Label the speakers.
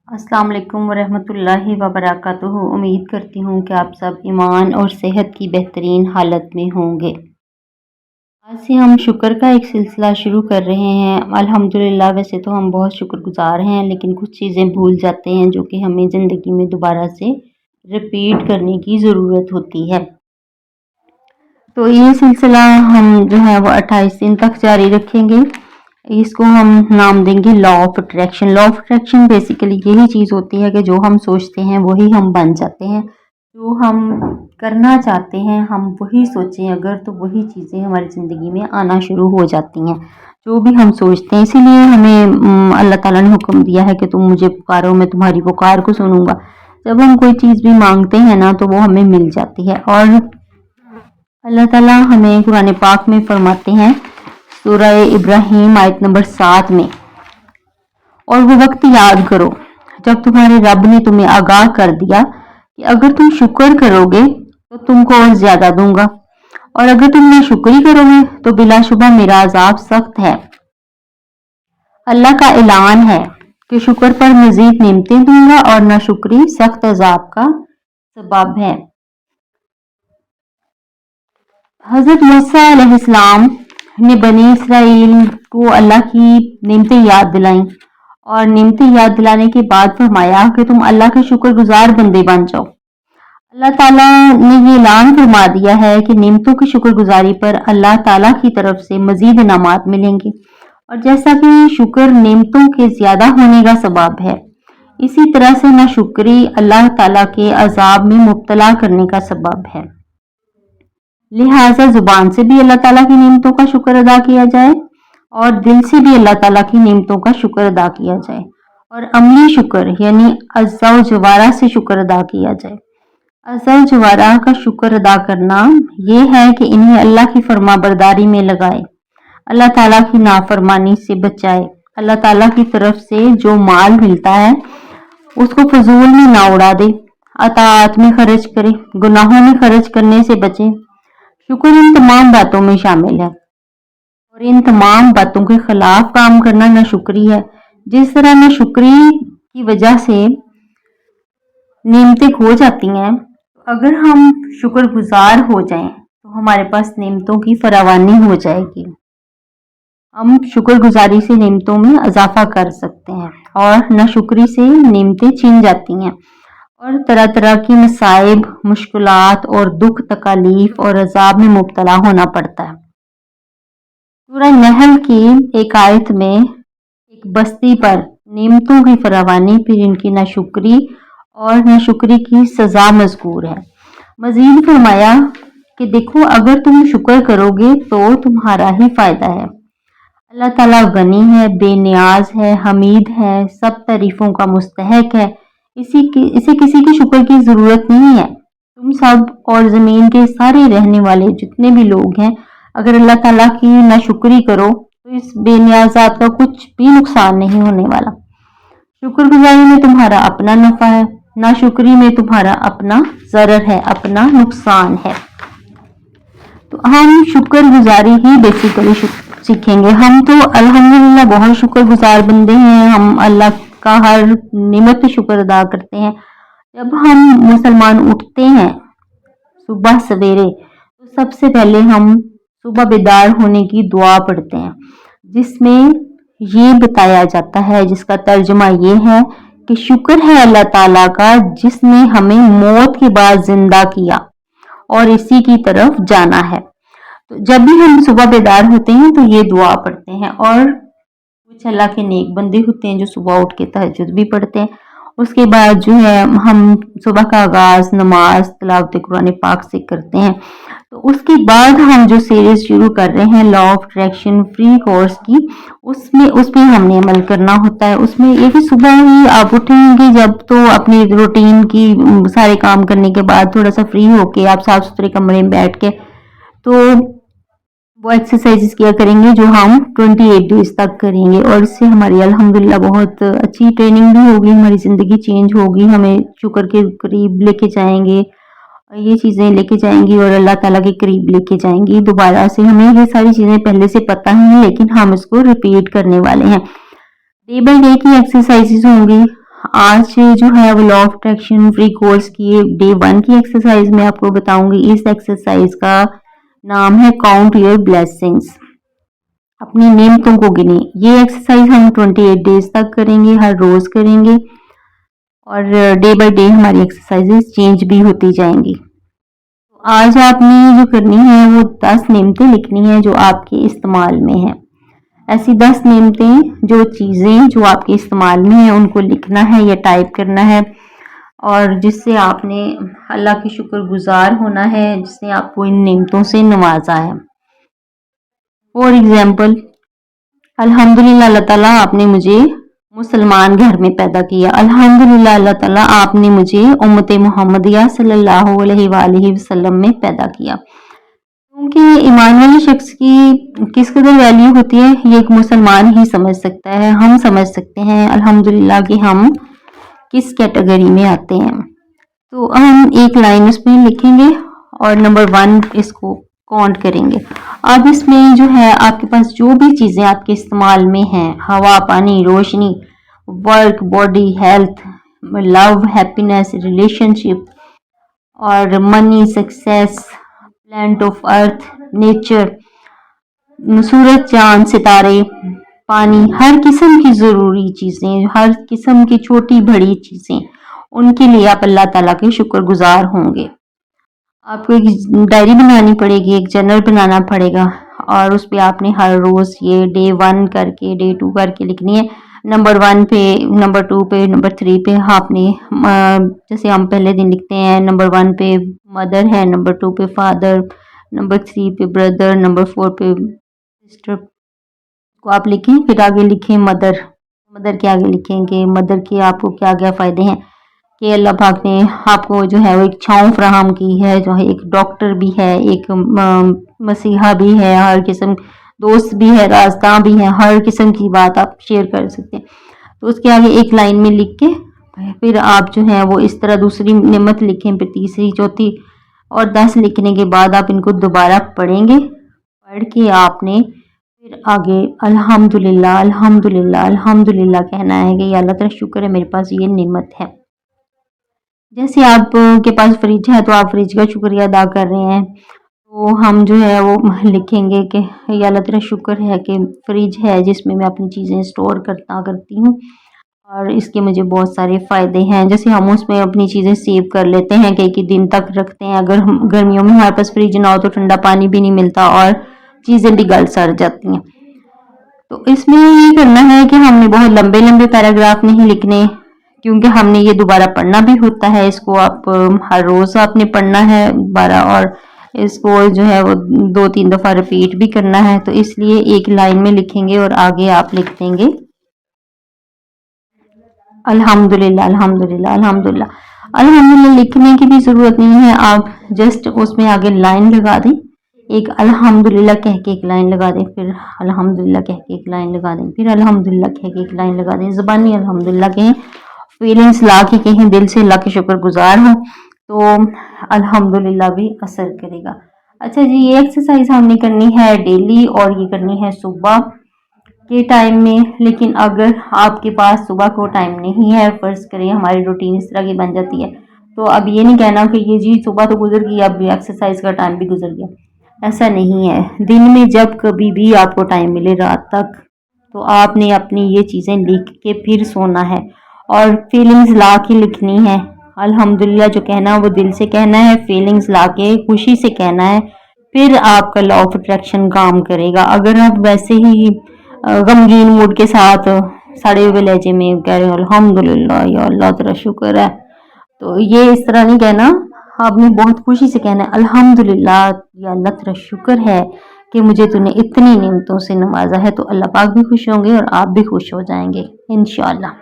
Speaker 1: अस्सलाम वालेकुम वरहमतुल्लाहि वबरकातुहू। उम्मीद करती हूँ कि आप सब ईमान और सेहत की बेहतरीन हालत में होंगे। आज से हम शुक्र का एक सिलसिला शुरू कर रहे हैं। अल्हम्दुलिल्लाह, वैसे तो हम बहुत शुक्रगुजार हैं, लेकिन कुछ चीज़ें भूल जाते हैं जो कि हमें ज़िंदगी में दोबारा से रिपीट करने की ज़रूरत होती है। तो ये सिलसिला हम जो है वो 28 दिन तक जारी रखेंगे। इसको हम नाम देंगे law of attraction. Law of attraction basically यही चीज़ होती है कि जो हम सोचते हैं वही हम बन जाते हैं। जो हम करना चाहते हैं हम वही सोचें अगर, तो वही चीज़ें हमारी ज़िंदगी में आना शुरू हो जाती हैं, जो भी हम सोचते हैं। इसीलिए हमें अल्लाह ताला ने हुक्म दिया है कि तुम मुझे पुकारो, मैं तुम्हारी पुकार को सुनूंगा। जब हम कोई चीज़ भी मांगते हैं ना, तो वो हमें मिल जाती है। और अल्लाह ताला हमें कुरान पाक में फरमाते हैं सूरह इब्राहिम आयत नंबर 7 में, और वो वक्त याद करो जब तुम्हारे रब ने तुम्हें आगाह कर दिया कि अगर तुम शुक्र करोगे तो तुमको और ज्यादा दूंगा, और अगर तुम नाशुक्री करोगे तो बिलाशुबा मेरा अजाब सख्त है। अल्लाह का ऐलान है कि शुक्र पर मजीद नेमतें दूंगा और नाशुक्री सख्त अजाब का सबब है। हजरत मूसा अलैहिस्सलाम ने बनी इसराइल को अल्लाह की नेमतें याद दिलाईं, और नेमतें याद दिलाने के बाद फरमाया कि तुम अल्लाह के शुक्रगुजार बंदे बन जाओ। अल्लाह ताला ने ये ऐलान फरमा दिया है कि नेमतों की शुक्रगुजारी पर अल्लाह ताला की तरफ से मजीद इनामात मिलेंगे, और जैसा कि शुक्र नेमतों के ज्यादा होने का सबब है, इसी तरह से नाशुक्री अल्लाह ताला के अजाब में मुब्तला करने का सबब है। लिहाजा जुबान से भी अल्लाह ताला की नेमतों का शुक्र अदा किया जाए, और दिल से भी अल्लाह ताला की नेमतों का शुक्र अदा किया जाए, और अमली शुक्र यानी अज़्ज़ा व जवारा से शुक्र अदा किया जाए। अज़्ज़ा व जवारा का शुक्र अदा करना ये है कि इन्हें अल्लाह की फर्मा बरदारी में लगाए, अल्लाह ताला की नाफरमानी से बचाए, अल्लाह ताला की तरफ से जो माल मिलता है उसको फजूल में ना उड़ा दे, अताअत में खर्च करे, गुनाहों में खर्च करने से बचे। शुक्र इन तमाम बातों में शामिल है, और इन तमाम बातों के खिलाफ काम करना नाशुक्री है। जिस तरह नाशुक्री की वजह से नेमतें खो जाती हैं, अगर हम शुक्रगुजार हो जाएं तो हमारे पास नेमतों की फरावानी हो जाएगी। हम शुक्रगुजारी से नेमतों में इजाफा कर सकते हैं, और नाशुक्री से नेमतें छीन जाती हैं, और तरह तरह की मसाइब, मुश्किलात और दुख, तकालीफ और अजाब में मुब्तला होना पड़ता है। सूरह नहल की एक आयत में एक बस्ती पर नेमतों की फरावानी, फिर इनकी नाशुक्री और नाशुक्री की सजा मज़कूर है। मजीद फरमाया कि देखो अगर तुम शुक्र करोगे तो तुम्हारा ही फायदा है। अल्लाह ताला गनी है, बेनियाज है, हमीद है, सब तारीफों का मुस्तहक है। इसे किसी के शुक्र की जरूरत नहीं है। तुम सब और जमीन के सारे रहने वाले जितने भी लोग हैं, अगर अल्लाह ताला की नाशुक्री करो तो इस बेनियाजात का कुछ भी नुकसान नहीं होने वाला। शुक्रगुजारी में तुम्हारा अपना नफा है, नाशुक्री में तुम्हारा अपना जरर है, अपना नुकसान है। तो हम शुक्रगुजारी ही बेसिकली सीखेंगे। हम तो अल्हम्दुलिल्लाह बहुत शुक्रगुजार बंदे हैं, हम अल्लाह का हर नेमत पे शुक्र अदा करते हैं। जब हम मुसलमान उठते हैं सुबह सवेरे, तो सबसे पहले हम सुबह बेदार होने की दुआ पढ़ते हैं, जिसमें ये बताया जाता है, जिसका तर्जुमा ये है कि शुक्र है अल्लाह ताला का जिसने हमें मौत के बाद जिंदा किया और इसी की तरफ जाना है। तो जब भी हम सुबह बेदार होते हैं तो ये दुआ पढ़ते हैं, और कुछ अल्लाह के नेक बंदे होते हैं जो सुबह उठ के तहज्जुद भी पढ़ते हैं। उसके बाद जो है हम सुबह का आगाज नमाज तिलावत कुरान पाक से करते हैं। तो उसके बाद हम जो सीरीज शुरू कर रहे हैं law of attraction free course की, उस पे हमने अमल करना होता है। उसमें ये कि सुबह ही आप उठेंगे जब, तो अपनी रूटीन की सारे काम करने के बाद थोड़ा सा फ्री होके आप साफ सुथरे कमरे में बैठ के तो वो एक्सरसाइजेस किया करेंगे जो हम 28 डेज तक करेंगे, और इससे हमारी अल्हम्दुलिल्लाह बहुत अच्छी ट्रेनिंग भी होगी, हमारी ज़िंदगी चेंज होगी, हमें शुक्र के करीब लेके जाएंगे, ये चीज़ें लेके जाएंगी और अल्लाह ताला के करीब लेके जाएंगी। दोबारा से हमें ये सारी चीज़ें पहले से पता हैं, लेकिन हम इसको रिपीट करने वाले हैं। डे बाई डे की एक्सरसाइजेस होंगी, آج جو ہے وہ law of attraction free course کی ڈے 1 کی ایکسرسائز میں آپ کو بتاؤں گی. اس ایکسرسائز کا نام ہے کاؤنٹ یور بلیسنگس. اپنی نعمتوں کو گنیں. یہ ایکسرسائز ہم 28 ڈیز تک کریں گے, ہر روز کریں گے, اور ڈے بائی ڈے ہماری ایکسرسائزز چینج بھی ہوتی جائیں گی. آج آپ نے جو کرنی ہے وہ 10 نعمتیں لکھنی ہیں جو آپ کے استعمال میں ہیں. ایسی 10 نعمتیں, جو چیزیں جو آپ کے استعمال میں ہیں ان کو لکھنا ہے یا ٹائپ کرنا ہے, اور جس سے آپ نے اللہ کے شکر گزار ہونا ہے, جس نے آپ کو ان نعمتوں سے نوازا ہے. فور ایگزامپل, الحمدللہ اللہ تعالیٰ آپ نے مجھے مسلمان گھر میں پیدا کیا. الحمدللہ اللہ تعالیٰ آپ نے مجھے امت محمدیہ صلی اللہ علیہ وآلہ وسلم میں پیدا کیا. کیونکہ ایمان والے شخص کی کس قدر ویلیو ہوتی ہے یہ ایک مسلمان ہی سمجھ سکتا ہے. ہم سمجھ سکتے ہیں الحمدللہ کہ ہم کس کیٹیگری میں آتے ہیں. تو ہم ایک لائن اس میں لکھیں گے اور نمبر 1 اس کو کاؤنٹ کریں گے. اب اس میں جو ہے آپ کے پاس جو بھی چیزیں آپ کے استعمال میں ہیں, ہوا, پانی, روشنی, work, body, health, love, happiness, relationship, اور money, success, plant of earth, nature, سورج, چاند, ستارے, پانی, ہر قسم کی ضروری چیزیں, ہر قسم کی چھوٹی بڑی چیزیں, ان کے لیے آپ اللہ تعالیٰ کے شکر گزار ہوں گے. آپ کو ایک ڈائری بنانی پڑے گی, ایک جرنل بنانا پڑے گا, اور اس پہ آپ نے ہر روز یہ ڈے 1 کر کے ڈے 2 کر کے لکھنی ہے. نمبر 1 پہ, نمبر 2 پہ, نمبر 3 پہ آپ نے جیسے ہم پہلے دن لکھتے ہیں نمبر 1 پہ مدر ہے, نمبر 2 پہ فادر, نمبر 3 پہ بردر, نمبر 4 پہ سسٹر کو آپ لکھیں. پھر آگے لکھیں مدر. مدر کے آگے لکھیں کہ مدر کے آپ کو کیا کیا فائدے ہیں, کہ اللہ پاک نے آپ کو جو ہے وہ ایک چھاؤں فراہم کی ہے, جو ہے ایک ڈاکٹر بھی ہے, ایک مسیحا بھی ہے, ہر قسم دوست بھی ہے, رازداں بھی ہے, ہر قسم کی بات آپ شیئر کر سکتے ہیں. تو اس کے آگے ایک لائن میں لکھ کے پھر آپ جو ہے وہ اس طرح دوسری نعمت لکھیں, پھر تیسری, چوتھی, اور 10 لکھنے کے بعد آپ ان کو دوبارہ پڑھیں گے. پڑھ کے آپ نے پھر آگے الحمدللہ الحمدللہ الحمدللہ کہنا ہے کہ یا اللہ تعالیٰ شکر ہے میرے پاس یہ نعمت ہے. جیسے آپ کے پاس فریج ہے تو آپ فریج کا شکریہ ادا کر رہے ہیں, تو ہم جو ہے وہ لکھیں گے کہ یا اللہ تعالیٰ شکر ہے کہ فریج ہے جس میں میں اپنی چیزیں اسٹور کرتی ہوں, اور اس کے مجھے بہت سارے فائدے ہیں. جیسے ہم اس میں اپنی چیزیں سیو کر لیتے ہیں, کئی دن تک رکھتے ہیں. اگر گرمیوں میں ہمارے پاس فریج نہ ہو تو ٹھنڈا پانی بھی نہیں ملتا اور چیزیں بھی گل سڑ جاتی ہیں. تو اس میں یہ کرنا ہے کہ ہم نے بہت لمبے لمبے پیراگراف نہیں لکھنے, کیونکہ ہم نے یہ دوبارہ پڑھنا بھی ہوتا ہے. اس کو آپ ہر روز آپ نے پڑھنا ہے دوبارہ, اور اس کو جو ہے وہ 2-3 دفعہ ریپیٹ بھی کرنا ہے. تو اس لیے ایک لائن میں لکھیں گے اور آگے آپ لکھ دیں گے الحمدللہ الحمدللہ الحمدللہ. الحمدللہ لکھنے کی بھی ضرورت نہیں ہے, آپ جسٹ اس میں آگے لائن لگا دیں, ایک الحمدللہ کہہ کے ایک لائن لگا دیں, پھر الحمدللہ کہہ کے ایک لائن لگا دیں, پھر الحمدللہ کہہ کے ایک لائن لگا دیں. زبانی الحمدللہ کہیں, فیلنگس لا کے کہیں, دل سے اللہ کے شکر گزار ہوں, تو الحمدللہ بھی اثر کرے گا. اچھا جی, یہ ایکسرسائز ہم نے کرنی ہے ڈیلی, اور یہ کرنی ہے صبح کے ٹائم میں. لیکن اگر آپ کے پاس صبح کو ٹائم نہیں ہے, فرض کریں ہماری روٹین اس طرح کی بن جاتی ہے, تو اب یہ نہیں کہنا کہ یہ جی صبح تو گزر گئی, اب ایکسرسائز کا ٹائم بھی گزر گیا. ایسا نہیں ہے. دن میں جب کبھی بھی آپ کو ٹائم ملے رات تک, تو آپ نے اپنی یہ چیزیں لکھ کے پھر سونا ہے, اور فیلنگز لا کے لکھنی ہے. الحمدللہ جو کہنا وہ دل سے کہنا ہے, فیلنگز لا کے خوشی سے کہنا ہے, پھر آپ کا لا آف اٹریکشن کام کرے گا. اگر آپ ویسے ہی غمگین موڈ کے ساتھ سڑے ہوئے لہجے میں کہہ رہے ہیں الحمدللہ یا اللہ تیرا شکر ہے, تو یہ اس طرح نہیں کہنا. آپ نے بہت خوشی سے کہنا ہے الحمدللہ یا اللہ تیرا شکر ہے کہ مجھے تو نے اتنی نعمتوں سے نوازا ہے. تو اللہ پاک بھی خوش ہوں گے اور آپ بھی خوش ہو جائیں گے انشاءاللہ.